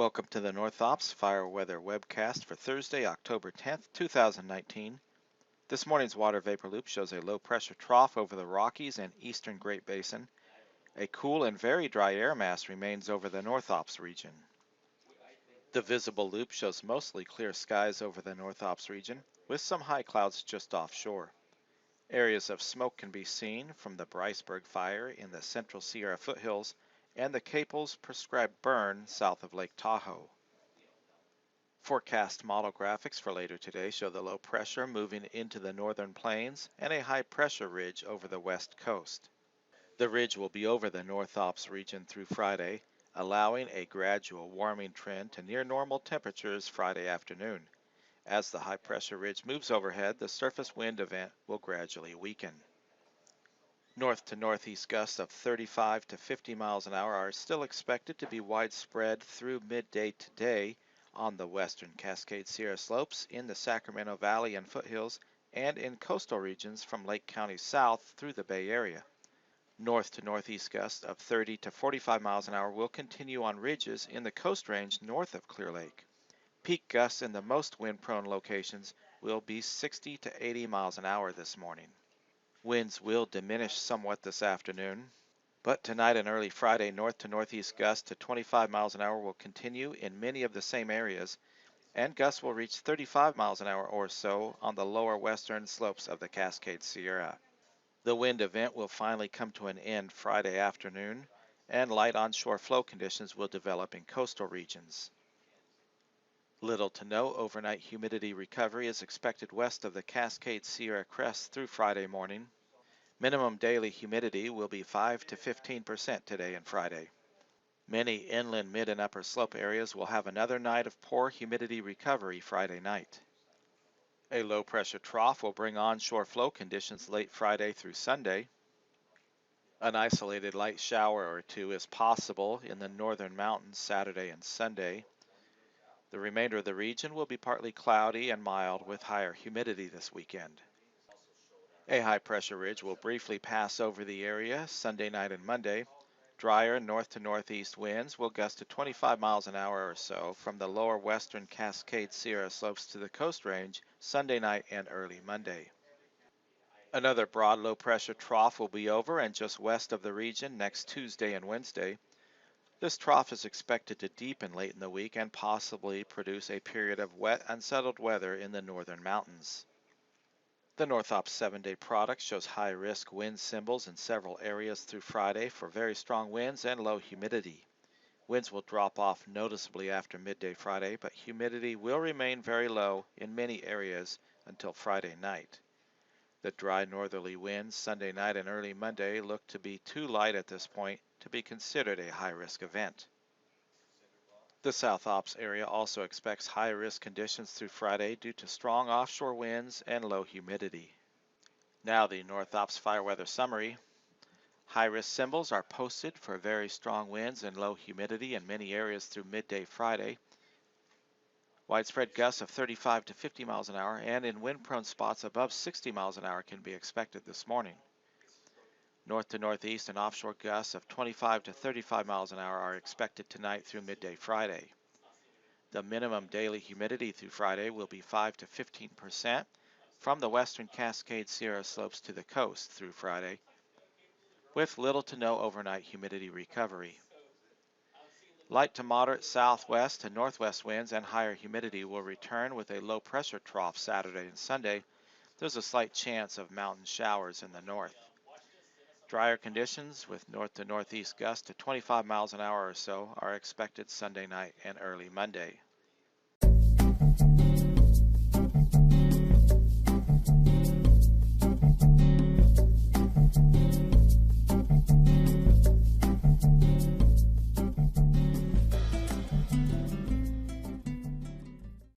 Welcome to the NorthOps Fire Weather Webcast for Thursday, October 10th, 2019. This morning's water vapor loop shows a low pressure trough over the Rockies and eastern Great Basin. A cool and very dry air mass remains over the NorthOps region. The visible loop shows mostly clear skies over the NorthOps region, with some high clouds just offshore. Areas of smoke can be seen from the Bryceburg fire in the Central Sierra foothills and the Caples prescribed burn south of Lake Tahoe. Forecast model graphics for later today show the low pressure moving into the northern plains and a high pressure ridge over the west coast. The ridge will be over the NorthOps region through Friday, allowing a gradual warming trend to near normal temperatures Friday afternoon. As the high pressure ridge moves overhead, the surface wind event will gradually weaken. North to northeast gusts of 35 to 50 miles an hour are still expected to be widespread through midday today on the western Cascade Sierra slopes, in the Sacramento Valley and foothills, and in coastal regions from Lake County south through the Bay Area. North to northeast gusts of 30 to 45 miles an hour will continue on ridges in the Coast Range north of Clear Lake. Peak gusts in the most wind-prone locations will be 60 to 80 miles an hour this morning. Winds will diminish somewhat this afternoon, but tonight and early Friday, north to northeast gusts to 25 miles an hour will continue in many of the same areas, and gusts will reach 35 miles an hour or so on the lower western slopes of the Cascade Sierra. The wind event will finally come to an end Friday afternoon, and light onshore flow conditions will develop in coastal regions. Little to no overnight humidity recovery is expected west of the Cascade Sierra crest through Friday morning. Minimum daily humidity will be 5 to 15% today and Friday. Many inland mid and upper slope areas will have another night of poor humidity recovery Friday night. A low pressure trough will bring onshore flow conditions late Friday through Sunday. An isolated light shower or two is possible in the northern mountains Saturday and Sunday. The remainder of the region will be partly cloudy and mild with higher humidity this weekend. A high pressure ridge will briefly pass over the area Sunday night and Monday. Drier north to northeast winds will gust to 25 miles an hour or so from the lower western Cascade Sierra slopes to the Coast Range Sunday night and early Monday. Another broad low pressure trough will be over and just west of the region next Tuesday and Wednesday. This trough is expected to deepen late in the week and possibly produce a period of wet, unsettled weather in the northern mountains. The NorthOps 7-day product shows high-risk wind symbols in several areas through Friday for very strong winds and low humidity. Winds will drop off noticeably after midday Friday, but humidity will remain very low in many areas until Friday night. The dry northerly winds Sunday night and early Monday look to be too light at this point to be considered a high-risk event. The South Ops area also expects high-risk conditions through Friday due to strong offshore winds and low humidity. Now the NorthOps fire weather summary. High-risk symbols are posted for very strong winds and low humidity in many areas through midday Friday. Widespread gusts of 35 to 50 miles an hour and in wind-prone spots above 60 miles an hour can be expected this morning. North to northeast and offshore gusts of 25 to 35 miles an hour are expected tonight through midday Friday. The minimum daily humidity through Friday will be 5 to 15% from the western Cascade Sierra slopes to the coast through Friday, with little to no overnight humidity recovery. Light to moderate southwest and northwest winds and higher humidity will return with a low pressure trough Saturday and Sunday. There's a slight chance of mountain showers in the north. Drier conditions with north to northeast gusts to 25 miles an hour or so are expected Sunday night and early Monday.